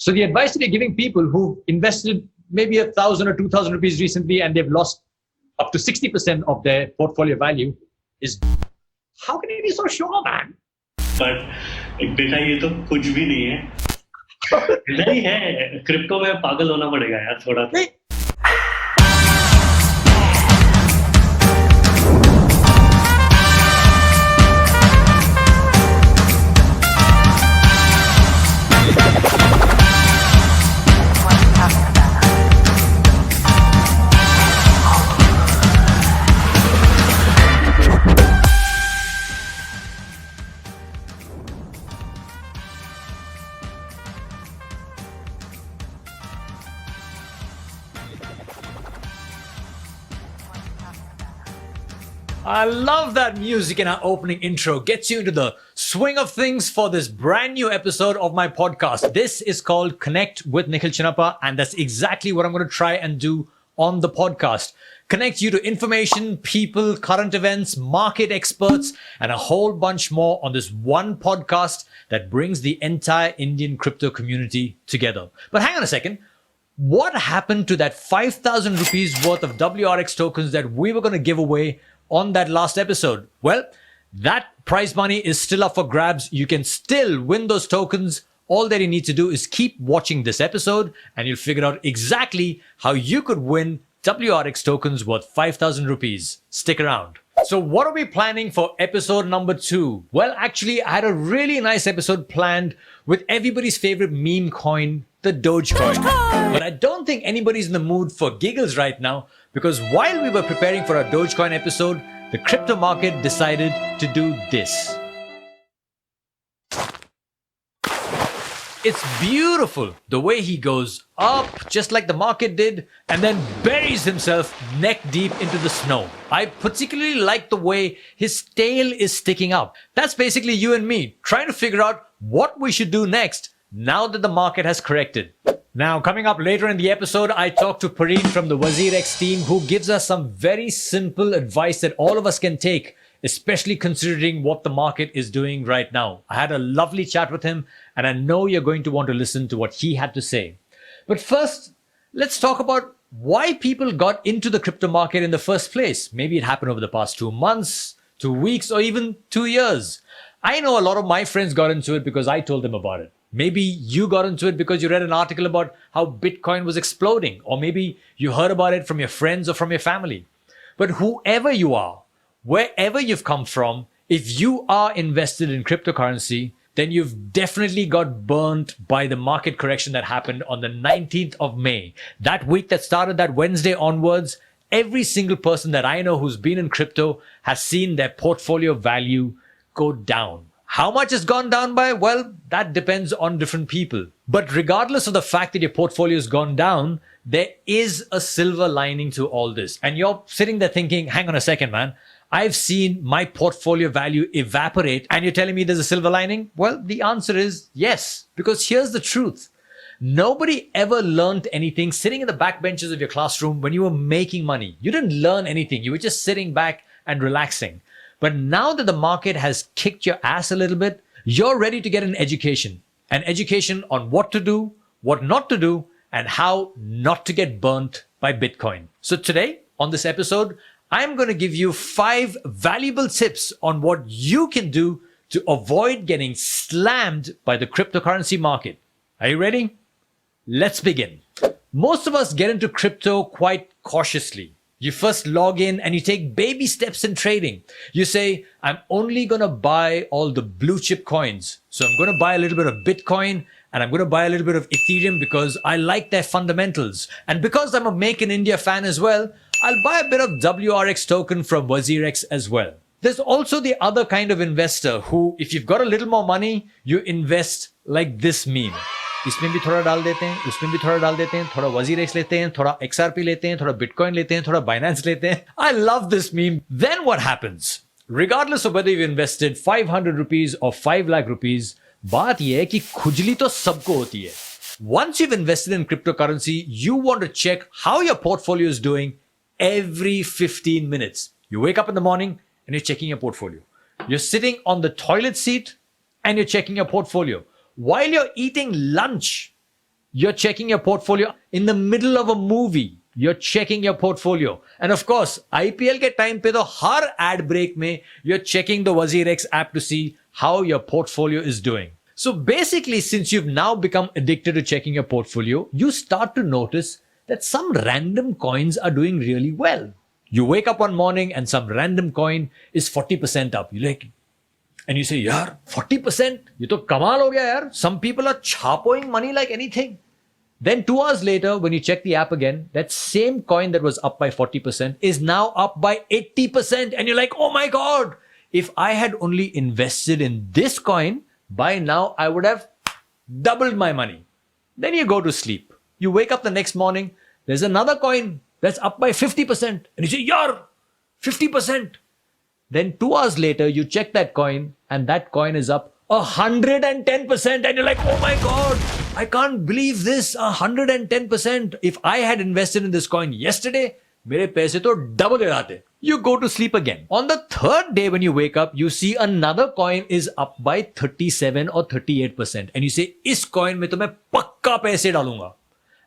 So the advice that you're giving people who invested maybe 1,000 or 2,000 rupees recently and they've lost up to 60% of their portfolio value is, how can you be so sure, man? But बेटा ये तो कुछ भी नहीं है, नहीं है, crypto में पागल होना पड़ेगा यार थोड़ा तो। I love that music in our opening intro. Gets you into the swing of things for this brand new episode of my podcast. This is called Connect with Nikhil Chinapa, and that's exactly what I'm going to try and do on the podcast. Connect you to information, people, current events, market experts, and a whole bunch more on this one podcast that brings the entire Indian crypto community together. But hang on a second. What happened to that 5,000 rupees worth of WRX tokens that we were going to give away on that last episode? Well, that prize money is still up for grabs. You can still win those tokens. All that you need to do is keep watching this episode and you'll figure out exactly how you could win WRX tokens worth 5,000 rupees. Stick around. So what are we planning for episode number 2? Well, actually, I had a really nice episode planned with everybody's favorite meme coin, the Dogecoin. But I don't think anybody's in the mood for giggles right now, because while we were preparing for our Dogecoin episode, the crypto market decided to do this. It's beautiful the way he goes up just like the market did and then buries himself neck deep into the snow. I particularly like the way his tail is sticking up. That's basically you and me trying to figure out what we should do next now that the market has corrected. Now, coming up later in the episode, I talk to Pareen from the WazirX team, who gives us some very simple advice that all of us can take, especially considering what the market is doing right now. I had a lovely chat with him, and I know you're going to want to listen to what he had to say. But first, let's talk about why people got into the crypto market in the first place. Maybe it happened over the past 2 months, 2 weeks, or even 2 years. I know a lot of my friends got into it because I told them about it. Maybe you got into it because you read an article about how Bitcoin was exploding, or maybe you heard about it from your friends or from your family. But whoever you are, wherever you've come from, if you are invested in cryptocurrency, then you've definitely got burnt by the market correction that happened on the 19th of May. That week that started that Wednesday onwards, every single person that I know who's been in crypto has seen their portfolio value go down. How much has gone down by? Well, that depends on different people. But regardless of the fact that your portfolio has gone down, there is a silver lining to all this. And you're sitting there thinking, hang on a second, man. I've seen my portfolio value evaporate and you're telling me there's a silver lining? Well, the answer is yes, because here's the truth. Nobody ever learned anything sitting in the back benches of your classroom when you were making money. You didn't learn anything. You were just sitting back and relaxing. But now that the market has kicked your ass a little bit, you're ready to get an education on what to do, what not to do, and how not to get burnt by Bitcoin. So today on this episode, I'm going to give you 5 valuable tips on what you can do to avoid getting slammed by the cryptocurrency market. Are you ready? Let's begin. Most of us get into crypto quite cautiously. You first log in and you take baby steps in trading. You say, I'm only going to buy all the blue chip coins. So I'm going to buy a little bit of Bitcoin and I'm going to buy a little bit of Ethereum because I like their fundamentals. And because I'm a Make in India fan as well, I'll buy a bit of WRX token from WazirX as well. There's also the other kind of investor who, if you've got a little more money, you invest like this meme. इसमें भी थोड़ा डाल देते हैं, उसमें भी थोड़ा डाल देते हैं, थोड़ा WazirX लेते हैं, थोड़ा XRP लेते हैं, थोड़ा Bitcoin लेते हैं, थोड़ा Binance लेते हैं. I love this meme. Then what happens? Regardless of whether you've invested 500 rupees or 5 lakh rupees, बात ये है कि खुजली तो सबको होती है. Once you've invested in cryptocurrency, you want to check how your portfolio is doing every 15 minutes. You wake up in the morning and you're checking your portfolio. You're sitting on the toilet seat and you're checking your portfolio. While you're eating lunch You're checking your portfolio in the middle of a movie. You're checking your portfolio. And of course, IPL ke time pe to har ad break mein, you're checking the WazirX app to see how your portfolio is doing. So basically, since you've now become addicted to checking your portfolio, you start to notice that some random coins are doing really well. You wake up one morning and some random coin is 40% up. You like, and you say, yaar, 40%? Ye to kamal ho gaya yaar. Some people are chapoing money like anything. Then 2 hours later, when you check the app again, that same coin that was up by 40% is now up by 80%. And you're like, oh my God, if I had only invested in this coin, by now I would have doubled my money. Then you go to sleep. You wake up the next morning, there's another coin that's up by 50%. And you say, yaar, 50%. Then 2 hours later, you check that coin and that coin is up 110%. And you're like, oh my God, I can't believe this, 110%. If I had invested in this coin yesterday, mere paise to double ho jate. You go to sleep again. On the third day when you wake up, you see another coin is up by 37 or 38%. And you say, is coin mein to main pakka paise dalunga.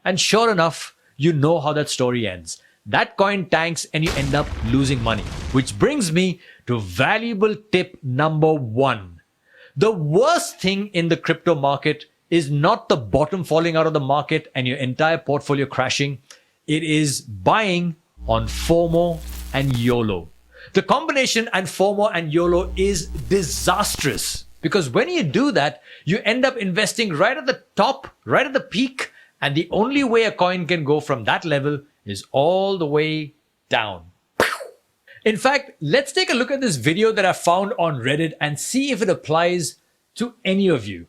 And sure enough, you know how that story ends. That coin tanks and you end up losing money. Which brings me to valuable tip number 1. The worst thing in the crypto market is not the bottom falling out of the market and your entire portfolio crashing. It is buying on FOMO and YOLO. The combination and FOMO and YOLO is disastrous because when you do that, you end up investing right at the top, right at the peak, and the only way a coin can go from that level is all the way down. In fact, let's take a look at this video that I found on Reddit and see if it applies to any of you.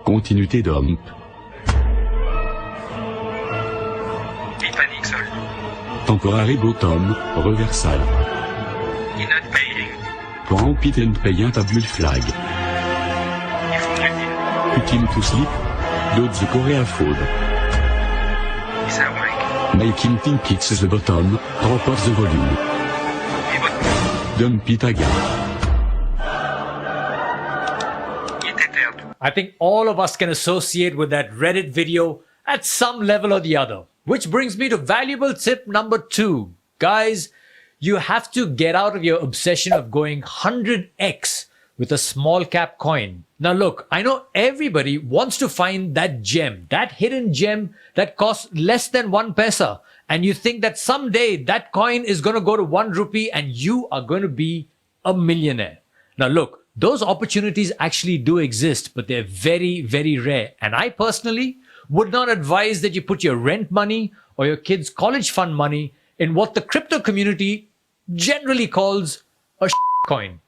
Continuité d'homme. Panic sol. Temporary bottom, reversal. Not paying. Point pit and payant tabule flag. Ultime to sleep. Load the Korea food. Is that awake? Making think it's the bottom, drop off the volume. Dump it again. I think all of us can associate with that Reddit video at some level or the other. Which brings me to valuable tip number 2. Guys, you have to get out of your obsession of going 100x with a small cap coin. Now look, I know everybody wants to find that gem, that hidden gem that costs less than 1 paisa. And you think that someday that coin is going to go to 1 rupee and you are going to be a millionaire. Now look, those opportunities actually do exist, but they're very, very rare. And I personally would not advise that you put your rent money or your kids' college fund money in what the crypto community generally calls a coin.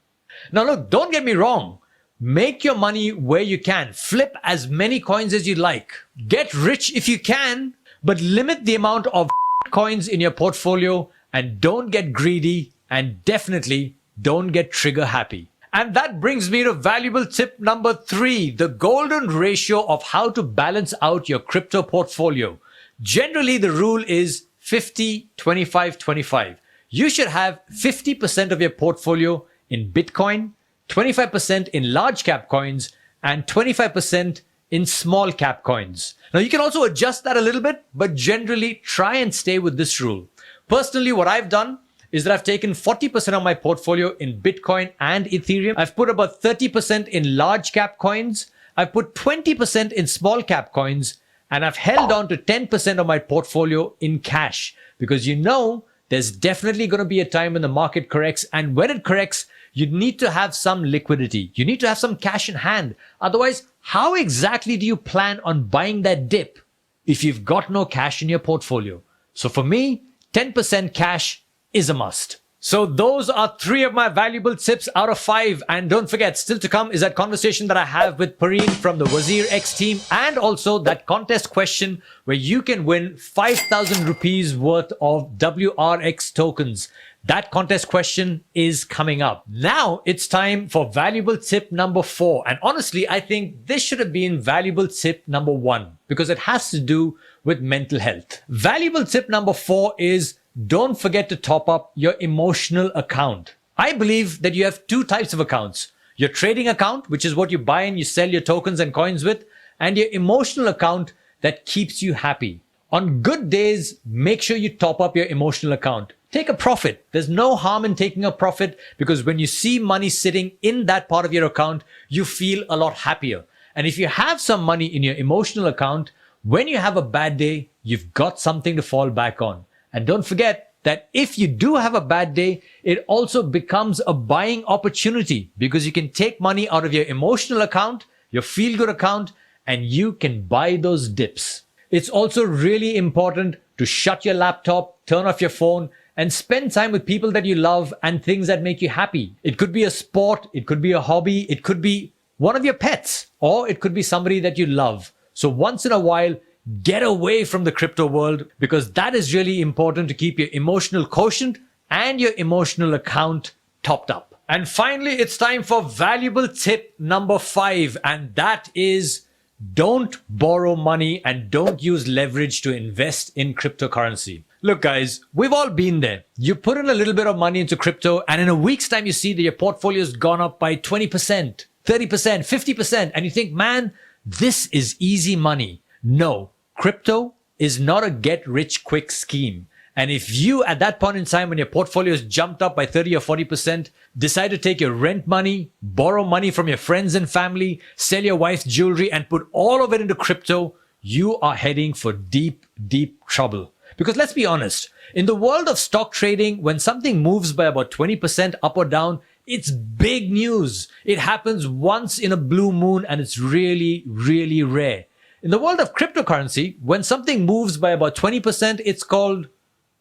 Now look, don't get me wrong. Make your money where you can. Flip as many coins as you like. Get rich if you can, but limit the amount of coins in your portfolio and don't get greedy and definitely don't get trigger happy. And that brings me to valuable tip number 3, the golden ratio of how to balance out your crypto portfolio. Generally, the rule is 50, 25, 25. You should have 50% of your portfolio in Bitcoin, 25% in large cap coins, and 25% in small cap coins. Now, you can also adjust that a little bit, but generally try and stay with this rule. Personally, what I've done is that I've taken 40% of my portfolio in Bitcoin and Ethereum. I've put about 30% in large cap coins. I've put 20% in small cap coins. And I've held on to 10% of my portfolio in cash. Because you know, there's definitely going to be a time when the market corrects. And when it corrects, you need to have some liquidity. You need to have some cash in hand. Otherwise, how exactly do you plan on buying that dip if you've got no cash in your portfolio? So for me, 10% cash is a must. So those are 3 of my valuable tips out of 5. And don't forget, still to come is that conversation that I have with Pareen from the WazirX team, and also that contest question where you can win 5,000 rupees worth of WRX tokens. That contest question is coming up. Now it's time for valuable tip number 4. And honestly, I think this should have been valuable tip number 1 because it has to do with mental health. Valuable tip number 4 is don't forget to top up your emotional account. I believe that you have two types of accounts. Your trading account, which is what you buy and you sell your tokens and coins with, and your emotional account that keeps you happy. On good days, make sure you top up your emotional account. Take a profit. There's no harm in taking a profit because when you see money sitting in that part of your account, you feel a lot happier. And if you have some money in your emotional account, when you have a bad day, you've got something to fall back on. And don't forget that if you do have a bad day, it also becomes a buying opportunity because you can take money out of your emotional account, your feel-good account, and you can buy those dips. It's also really important to shut your laptop, turn off your phone, and spend time with people that you love and things that make you happy. It could be a sport, it could be a hobby, it could be one of your pets, or it could be somebody that you love. So once in a while, get away from the crypto world because that is really important to keep your emotional quotient and your emotional account topped up. And finally, it's time for valuable tip number 5, and that is don't borrow money and don't use leverage to invest in cryptocurrency. Look, guys, we've all been there. You put in a little bit of money into crypto, and in a week's time, you see that your portfolio's gone up by 20%, 30%, 50%, and you think, man, this is easy money. No, crypto is not a get-rich-quick scheme. And if you, at that point in time when your portfolio has jumped up by 30 or 40%, decide to take your rent money, borrow money from your friends and family, sell your wife's jewelry, and put all of it into crypto, you are heading for deep, deep trouble. Because let's be honest, in the world of stock trading, when something moves by about 20% up or down, it's big news. It happens once in a blue moon and it's really, really rare. In the world of cryptocurrency, when something moves by about 20%, it's called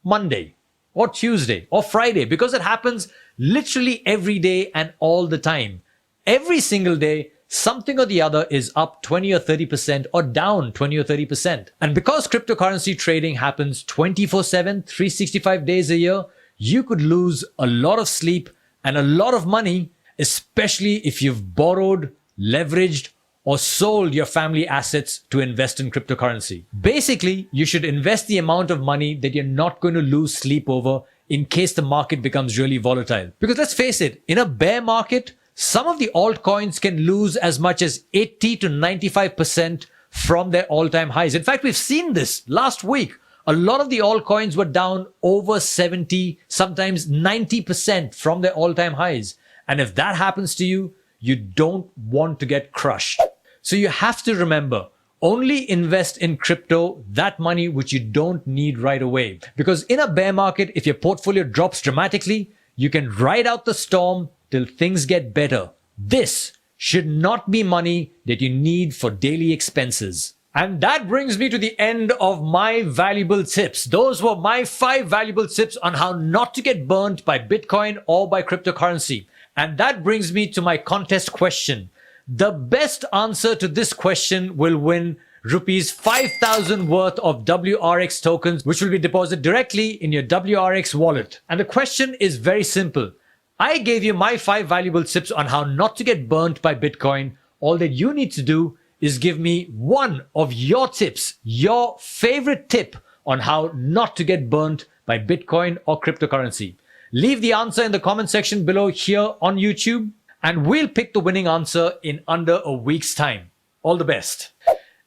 Monday or Tuesday or Friday because it happens literally every day and all the time. Every single day, something or the other is up 20 or 30% or down 20 or 30%. And because cryptocurrency trading happens 24/7, 365 days a year, you could lose a lot of sleep and a lot of money, especially if you've borrowed, leveraged, or sold your family assets to invest in cryptocurrency. Basically, you should invest the amount of money that you're not going to lose sleep over in case the market becomes really volatile. Because let's face it, in a bear market, some of the altcoins can lose as much as 80 to 95% from their all-time highs. In fact, we've seen this last week. A lot of the altcoins were down over 70, sometimes 90% from their all-time highs. And if that happens to you, you don't want to get crushed. So you have to remember, only invest in crypto that money which you don't need right away. Because in a bear market, if your portfolio drops dramatically, you can ride out the storm till things get better. This should not be money that you need for daily expenses. And that brings me to the end of my valuable tips. Those were my 5 valuable tips on how not to get burnt by Bitcoin or by cryptocurrency. And that brings me to my contest question. The best answer to this question will win rupees 5,000 worth of WRX tokens, which will be deposited directly in your WRX wallet. And the question is very simple. I gave you my 5 valuable tips on how not to get burnt by Bitcoin. All that you need to do is give me one of your tips, your favorite tip on how not to get burnt by Bitcoin or cryptocurrency. Leave the answer in the comment section below here on YouTube, and we'll pick the winning answer in under a week's time. All the best.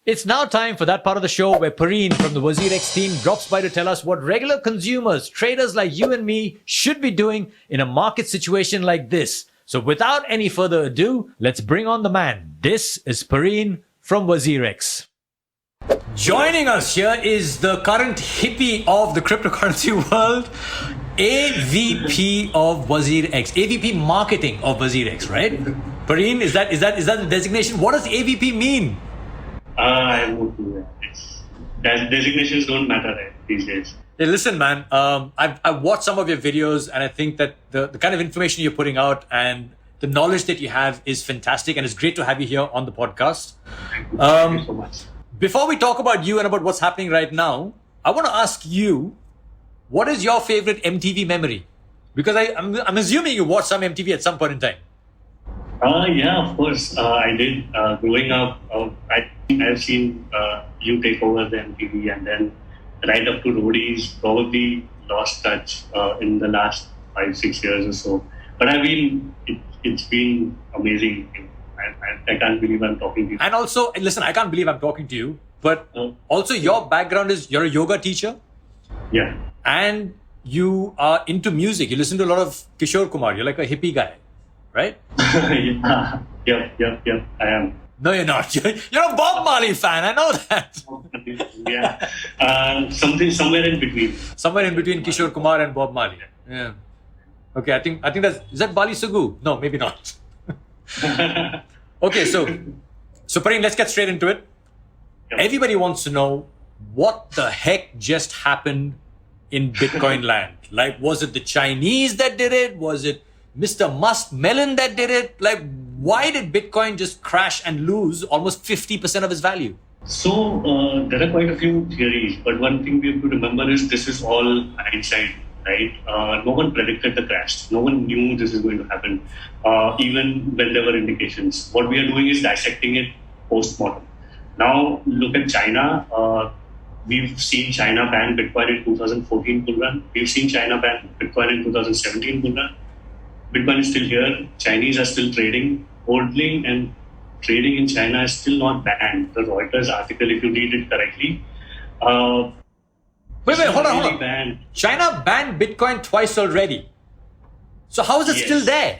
It's now time for that part of the show where Pareen from the WazirX team drops by to tell us what regular consumers, traders like you and me, should be doing in a market situation like this. So without any further ado, let's bring on the man. This is Pareen from WazirX. Joining us here is the current hippie of the cryptocurrency world, AVP of WazirX, AVP marketing of WazirX, right? Pareen, is that the designation? What does AVP mean? I won't do that. Designations don't matter these days. Hey, listen, man. I've watched some of your videos, and I think that the kind of information you're putting out and the knowledge that you have is fantastic, and it's great to have you here on the podcast. Thank you so much. Before we talk about you and about what's happening right now, I want to ask you, what is your favorite MTV memory? Because I'm assuming you watched some MTV at some point in time. Yeah, of course. I did. Growing up, I've seen you take over the MTV, and then right up to Roadies, probably lost touch in the last 5-6 years or so. But it's been amazing. I can't believe I'm talking to you. And also, listen, I can't believe I'm talking to you, but also your background is you're a yoga teacher. Yeah. And you are into music. You listen to a lot of Kishore Kumar. You're like a hippie guy, right? Yeah. I am. No, you're not. You're a Bob Marley fan. I know that. Yeah. Somewhere in between. Somewhere in between Kishore Kumar and Bob Marley. Yeah. Okay, I think is that Bali Sugu? No, maybe not. Okay, so Pareen, let's get straight into it. Yep. Everybody wants to know what the heck just happened in Bitcoin land. Like, was it the Chinese that did it? Was it Mr. Musk Melon that did it? Like, why did Bitcoin just crash and lose almost 50% of its value? So there are quite a few theories, but one thing we have to remember is this is all hindsight, right? No one predicted the crash. No one knew this is going to happen, even when there were indications. What we are doing is dissecting it post-mortem. Now, look at China. We've seen China ban Bitcoin in 2014 bull run. We've seen China ban Bitcoin in 2017 bull run. Bitcoin is still here. Chinese are still trading. Holding and trading in China is still not banned. The Reuters article, if you read it correctly. Wait, hold on. Banned. China banned Bitcoin twice already. So how is it still there?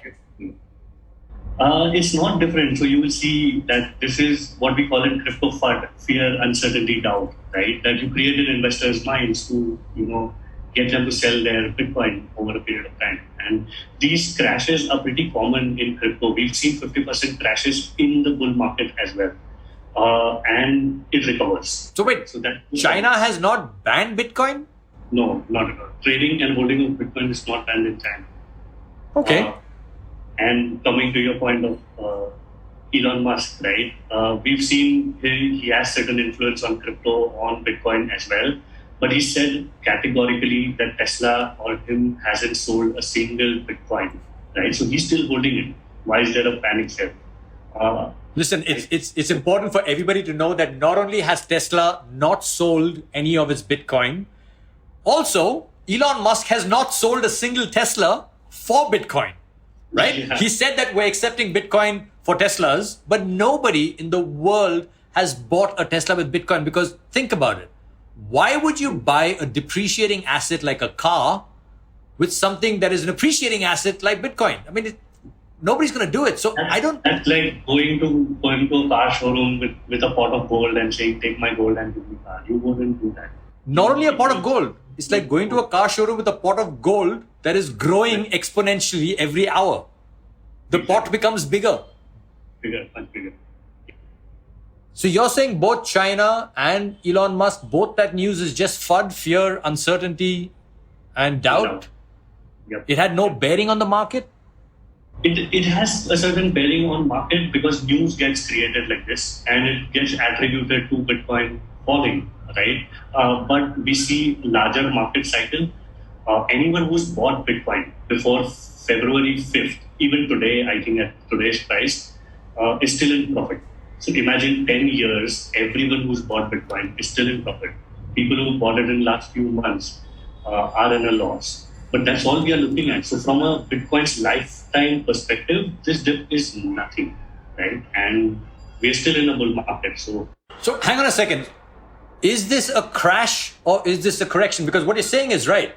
It's not different. So you will see that this is what we call it crypto FUD, fear, uncertainty, doubt, right? That you create in investors' minds to, get them to sell their Bitcoin over a period of time. And these crashes are pretty common in crypto. We've seen 50% crashes in the bull market as well. And it recovers. So wait, China has not banned Bitcoin? No, not at all. Trading and holding of Bitcoin is not banned in China. Okay. And coming to your point of Elon Musk, right? We've seen he has certain influence on crypto, on Bitcoin as well. But he said categorically that Tesla or him hasn't sold a single Bitcoin, right? So he's still holding it. Why is there a panic sale? Listen, it's important for everybody to know that not only has Tesla not sold any of its Bitcoin, also Elon Musk has not sold a single Tesla for Bitcoin, right? Yeah. He said that we're accepting Bitcoin for Teslas, but nobody in the world has bought a Tesla with Bitcoin, because think about it. Why would you buy a depreciating asset like a car with something that is an appreciating asset like Bitcoin? I mean, nobody's going to do it. So I don't. That's like going to a car showroom with a pot of gold and saying, "Take my gold and give me car." You wouldn't do that. Not only a pot of gold. It's like going to a car showroom with a pot of gold that is growing exponentially every hour. The pot becomes bigger. Much bigger. So you're saying both China and Elon Musk, both that news is just FUD, fear, uncertainty, and doubt? Yep. It had no bearing on the market? It has a certain bearing on market because news gets created like this and it gets attributed to Bitcoin falling, right? But we see larger market cycle. Anyone who's bought Bitcoin before February 5th, even today, I think at today's price, is still in profit. So imagine 10 years, everyone who's bought Bitcoin is still in profit. People who bought it in the last few months are in a loss. But that's all we are looking at. So from a Bitcoin's lifetime perspective, this dip is nothing, right? And we're still in a bull market. So hang on a second. Is this a crash or is this a correction? Because what you're saying is right.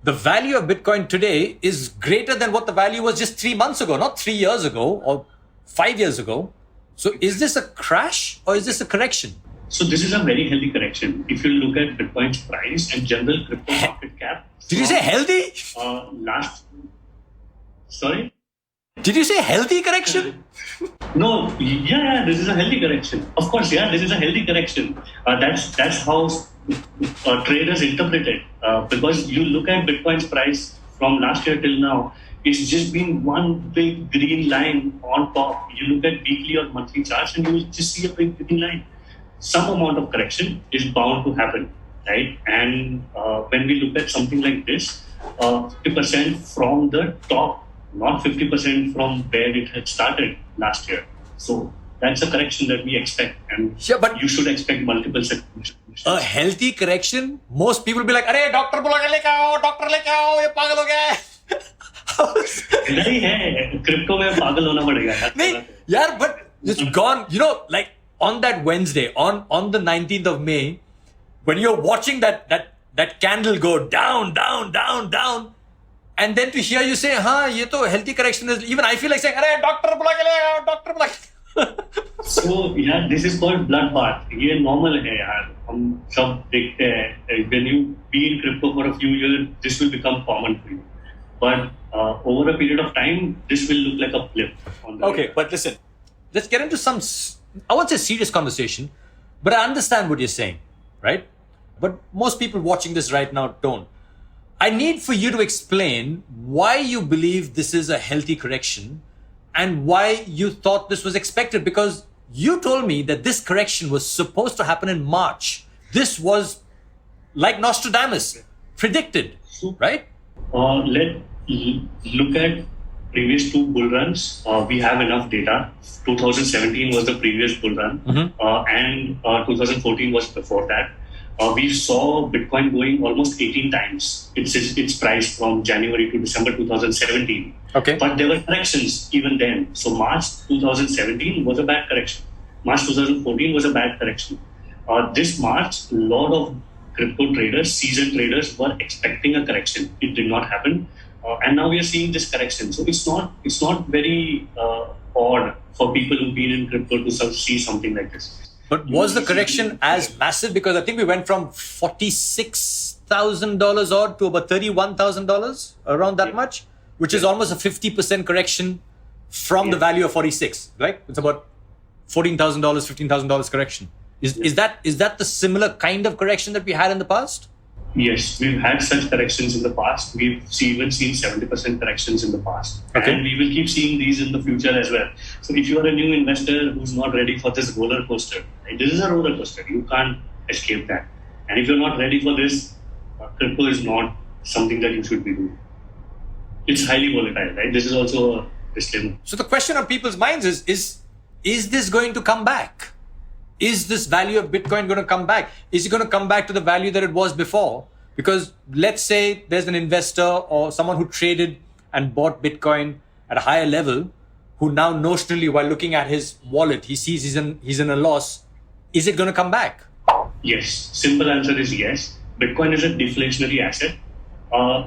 The value of Bitcoin today is greater than what the value was just 3 months ago, not 3 years ago or 5 years ago. So is this a crash or is this a correction? So this is a very healthy correction. If you look at Bitcoin's price and general crypto market cap. Did you say healthy? Sorry? Did you say healthy correction? No, yeah, this is a healthy correction. Of course, yeah, this is a healthy correction. That's how traders interpret it. Because you look at Bitcoin's price from last year till now, it's just been one big green line on top. You look at weekly or monthly charts and you will just see a big green line. Some amount of correction is bound to happen, right? And when we look at something like this, 50% from the top, not 50% from where it had started last year. So that's a correction that we expect. And but you should expect multiple sections. A healthy correction? Most people will be like, "Arey, doctor बुला के लेके आओ, doctor लेके आओ, ये पागल हो गया है." नहीं है, क्रिप्टो में पागल होना पड़ेगा यार. नहीं, यार, but it's gone. You know, like on that Wednesday, on the 19th of May, when you're watching that candle go down, and then to hear you say, "हाँ, ये तो healthy correction is." Even I feel like saying, "अरे doctor बुला के ले आओ, doctor बुला के." So yeah, this is called bloodbath. ये normal है यार. हम सब देखते हैं. When you be in crypto for a few years, this will become common for you. But over a period of time, this will look like a blip. On the Okay, but listen, let's get into some, I won't say serious conversation, but I understand what you're saying, right? But most people watching this right now don't. I need for you to explain why you believe this is a healthy correction and why you thought this was expected, because you told me that this correction was supposed to happen in March. This was like Nostradamus predicted, right? Let look at previous two bull runs. We have enough data. 2017 was the previous bull run, and 2014 was before that. We saw Bitcoin going almost 18 times its price from January to December 2017. Okay. But there were corrections even then. So March 2017 was a bad correction. March 2014 was a bad correction. This March, a lot of crypto traders, seasoned traders, were expecting a correction. It did not happen, and now we are seeing this correction. So it's not very odd for people who've been in crypto to see something like this. But was the correction as massive? Because I think we went from $46,000 odd to about $31,000, around that much, which is almost a 50% correction from the value of 46, right? It's about $14,000, $15,000 correction. Is that the similar kind of correction that we had in the past? Yes, we've had such corrections in the past. We've even seen 70% corrections in the past. Okay. And we will keep seeing these in the future as well. So if you are a new investor who's not ready for this roller coaster, right, this is a roller coaster. You can't escape that. And if you're not ready for this, crypto is not something that you should be doing. It's highly volatile, right? This is also a disclaimer. So the question on people's minds is this going to come back? Is this value of Bitcoin going to come back? Is it going to come back to the value that it was before? Because let's say there's an investor or someone who traded and bought Bitcoin at a higher level, who now notionally, while looking at his wallet, he sees he's in a loss. Is it going to come back? Yes. Simple answer is yes. Bitcoin is a deflationary asset.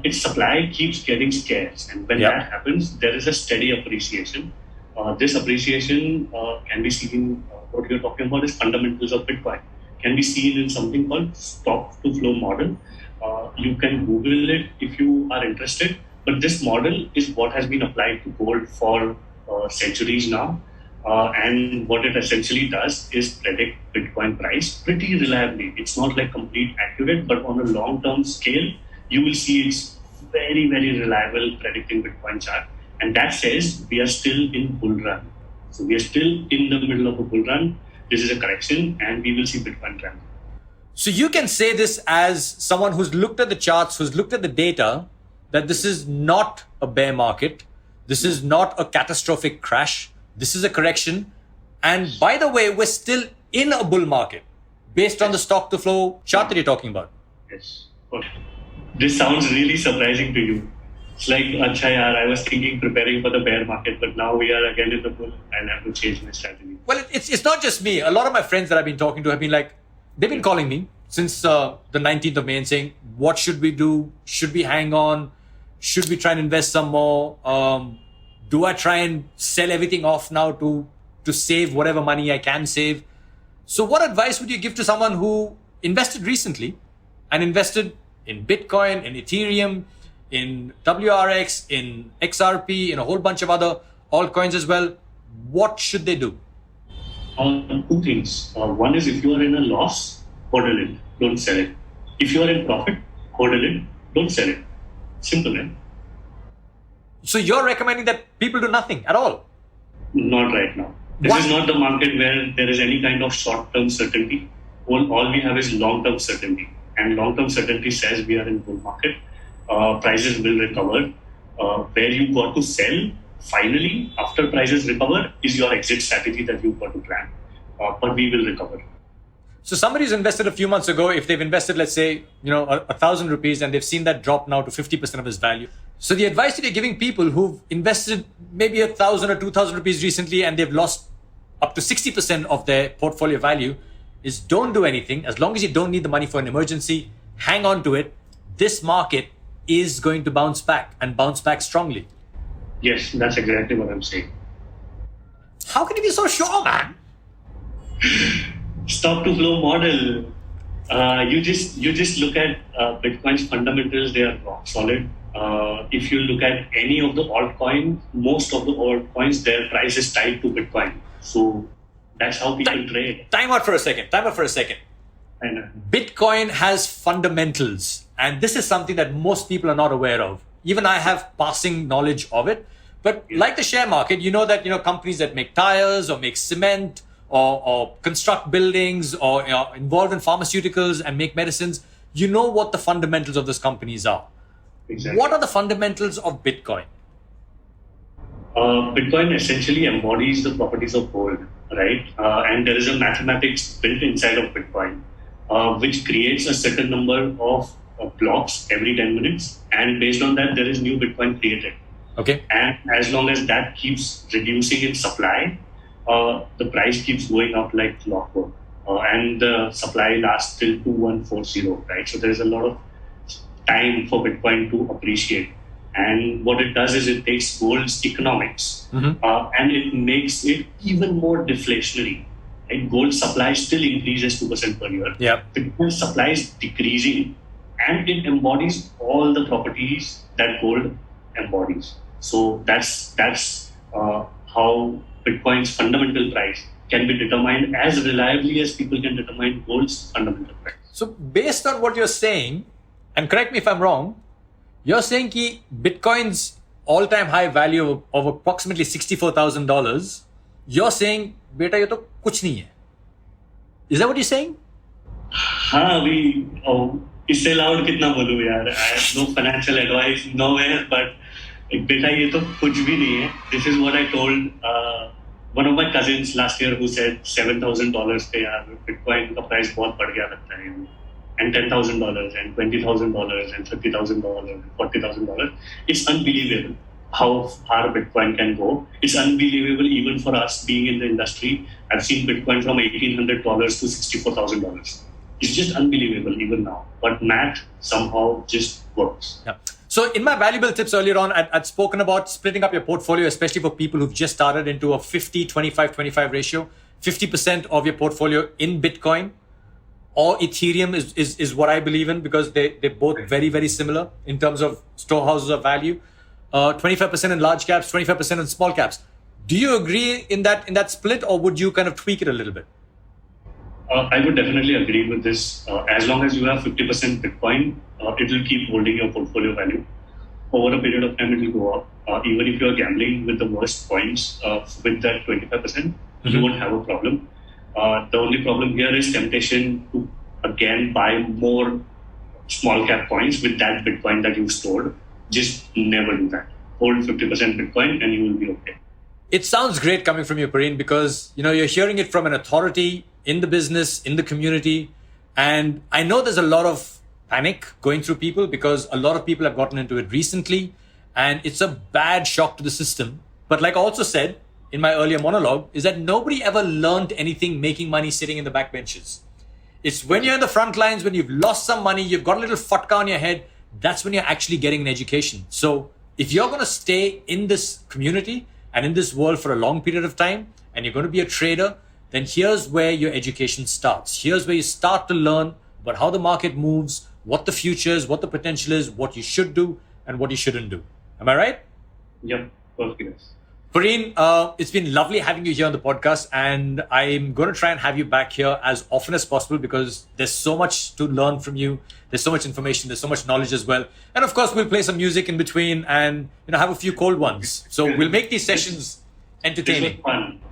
Its supply keeps getting scarce. And when that happens, there is a steady appreciation. This appreciation can be seen, what you're talking about is fundamentals of Bitcoin, can be seen in something called stock to flow model. You can Google it if you are interested, but this model is what has been applied to gold for centuries now. And what it essentially does is predict Bitcoin price pretty reliably. It's not like complete accurate, but on a long-term scale, you will see it's very, very reliable predicting Bitcoin chart. And that says we are still in bull run. So we are still in the middle of a bull run. This is a correction, and we will see Bitcoin trend. So you can say this as someone who's looked at the charts, who's looked at the data, that this is not a bear market. This is not a catastrophic crash. This is a correction. And by the way, we're still in a bull market based on the stock to flow chart that you're talking about. Yes. Okay. This sounds really surprising to you. It's like, acha yaar, I was thinking preparing for the bear market, but now we are again in the bull. I'll have to change my strategy. Well, it's not just me. A lot of my friends that I've been talking to have been like, they've been calling me since the 19th of May and saying, what should we do? Should we hang on? Should we try and invest some more? Do I try and sell everything off now to save whatever money I can save? So what advice would you give to someone who invested recently and invested in Bitcoin, in Ethereum, in WRX, in XRP, in a whole bunch of other altcoins as well? What should they do? Two things. One is, if you are in a loss, hodl it, don't sell it. If you are in profit, hodl it, don't sell it. Simple, right? So you're recommending that people do nothing at all? Not right now. This is not the market where there is any kind of short-term certainty. All we have is long-term certainty. And long-term certainty says we are in bull market. Prices will recover. Where you got to sell, finally, after prices recover, is your exit strategy that you've got to plan. But we will recover. So somebody who's invested a few months ago, if they've invested, let's say, 1,000 rupees, and they've seen that drop now to 50% of its value, So the advice that you're giving people who've invested maybe 1,000 or 2,000 rupees recently and they've lost up to 60% of their portfolio value is don't do anything. As long as you don't need the money for an emergency, hang on to it. This market is going to bounce back and bounce back strongly. Yes, that's exactly what I'm saying. How can you be so sure, man? Stock to flow model. You just look at Bitcoin's fundamentals; they are rock solid. If you look at any of the altcoins, most of the altcoins, their price is tied to Bitcoin. So that's how people trade. Time out for a second. And Bitcoin has fundamentals, and this is something that most people are not aware of. Even I have passing knowledge of it. But like the share market, you know that companies that make tires or make cement or construct buildings or involved in pharmaceuticals and make medicines, you know what the fundamentals of those companies are. Exactly. What are the fundamentals of Bitcoin? Bitcoin essentially embodies the properties of gold, right? And there is a mathematics built inside of Bitcoin, which creates a certain number of blocks every 10 minutes. And based on that, there is new Bitcoin created. Okay. And as long as that keeps reducing in supply, the price keeps going up like clockwork. And the supply lasts till 2140, right? So there's a lot of time for Bitcoin to appreciate. And what it does is it takes gold's economics and it makes it even more deflationary. Right? Gold supply still increases 2% per year. Yeah. Bitcoin supply is decreasing and it embodies all the properties that gold embodies. So that's how Bitcoin's fundamental price can be determined as reliably as people can determine gold's fundamental price. So based on what you're saying, and correct me if I'm wrong, you're saying that Bitcoin's all-time high value of approximately $64,000, you're saying, beta, ye to kuch nahi hai. Is that what you're saying? हाँ अभी इससे loud कितना बोलूँ यार. I have no financial advice nowhere, but बेटा ये तो कुछ भी नहीं है. This is what I told one of my cousins last year who said $7,000 पे यार Bitcoin का price बहुत बढ़ गया लगता है. And $10,000 and $20,000 and $30,000 and $40,000. It's unbelievable how far Bitcoin can go. It's unbelievable even for us being in the industry. I've seen Bitcoin from $1,800 to $64,000. It's just unbelievable even now. But math somehow just works. Yeah. So in my valuable tips earlier on, I'd spoken about splitting up your portfolio, especially for people who've just started, into a 50-25-25 ratio. 50% of your portfolio in Bitcoin or Ethereum is what I believe in, because they're both very, very similar in terms of storehouses of value. 25% in large caps, 25% in small caps. Do you agree in that split, or would you kind of tweak it a little bit? I would definitely agree with this. As long as you have 50% Bitcoin, it will keep holding your portfolio value. Over a period of time, it will go up. Even if you are gambling with the worst coins with that 25%, you won't have a problem. The only problem here is temptation to again buy more small cap coins with that Bitcoin that you stored. Just never do that. Hold 50% Bitcoin and you will be okay. It sounds great coming from you, Pareen, because you're hearing it from an authority in the business, in the community. And I know there's a lot of panic going through people because a lot of people have gotten into it recently and it's a bad shock to the system. But like I also said in my earlier monologue, is that nobody ever learned anything making money sitting in the back benches. It's when you're in the front lines, when you've lost some money, you've got a little fatka on your head, that's when you're actually getting an education. So if you're going to stay in this community and in this world for a long period of time, and you're going to be a trader, then here's where your education starts. Here's where you start to learn about how the market moves, what the future is, what the potential is, what you should do, and what you shouldn't do. Am I right? Yep, perfect. Pareen, it's been lovely having you here on the podcast, and I'm going to try and have you back here as often as possible because there's so much to learn from you. There's so much information. There's so much knowledge as well. And of course, we'll play some music in between and have a few cold ones. So we'll make these sessions entertaining.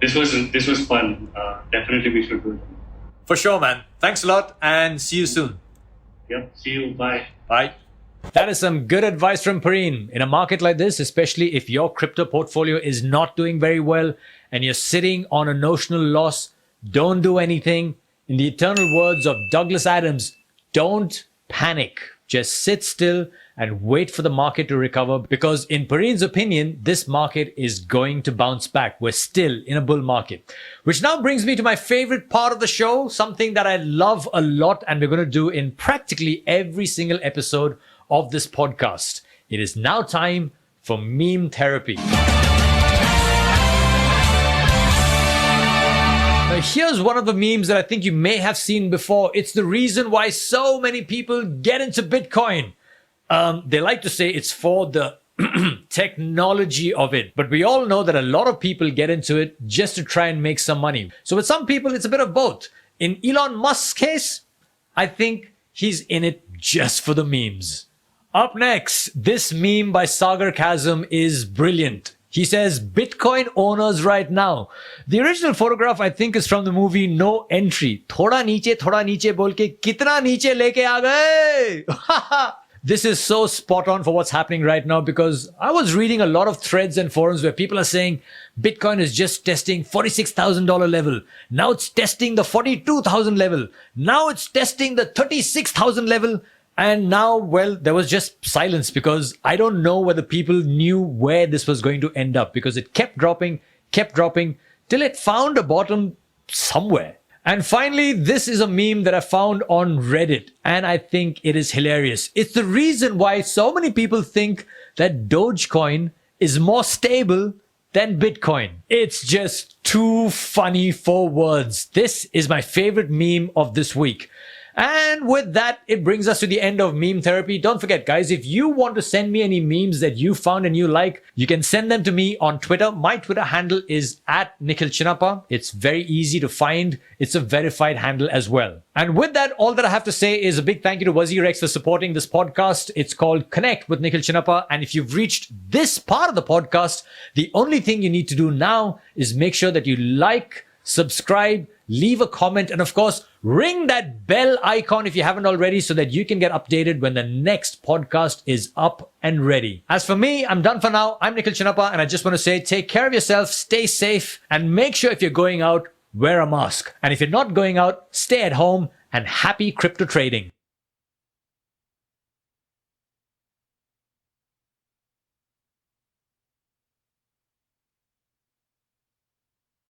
This was fun. Definitely we should do it. For sure, man. Thanks a lot and see you soon. Yep. See you. Bye. Bye. That is some good advice from Pareen. In a market like this, especially if your crypto portfolio is not doing very well and you're sitting on a notional loss, don't do anything. In the eternal words of Douglas Adams, don't panic. Just sit still and wait for the market to recover, because in Pareen's opinion, this market is going to bounce back. We're still in a bull market. Which now brings me to my favorite part of the show, something that I love a lot and we're going to do in practically every single episode of this podcast. It is now time for meme therapy. Now, here's one of the memes that I think you may have seen before. It's the reason why so many people get into Bitcoin. They like to say it's for the technology of it. But we all know that a lot of people get into it just to try and make some money. So with some people, it's a bit of both. In Elon Musk's case, I think he's in it just for the memes. Up next, this meme by Sagar Chasm is brilliant. He says, Bitcoin owners right now. The original photograph, I think, is from the movie No Entry. Thoda niche bol ke kitna niche leke aa gaye? This is so spot on for what's happening right now, because I was reading a lot of threads and forums where people are saying Bitcoin is just testing $46,000 level. Now it's testing the $42,000 level. Now it's testing the $36,000 level. And now, well, there was just silence, because I don't know whether people knew where this was going to end up, because it kept dropping till it found a bottom somewhere. And finally, this is a meme that I found on Reddit, and I think it is hilarious. It's the reason why so many people think that Dogecoin is more stable than Bitcoin. It's just too funny for words. This is my favorite meme of this week. And with that, it brings us to the end of meme therapy. Don't forget, guys, if you want to send me any memes that you found and you like, you can send them to me on Twitter. My Twitter handle is @Nikhil Chinapa. It's very easy to find. It's a verified handle as well. And with that, all that I have to say is a big thank you to WazirX for supporting this podcast. It's called Connect with Nikhil Chinapa. And if you've reached this part of the podcast, the only thing you need to do now is make sure that you like, subscribe, leave a comment, and of course, ring that bell icon if you haven't already, so that you can get updated when the next podcast is up and ready. As for me, I'm done for now. I'm Nikhil Chinapa, and I just want to say, take care of yourself, stay safe, and make sure if you're going out, wear a mask. And if you're not going out, stay at home, and happy crypto trading.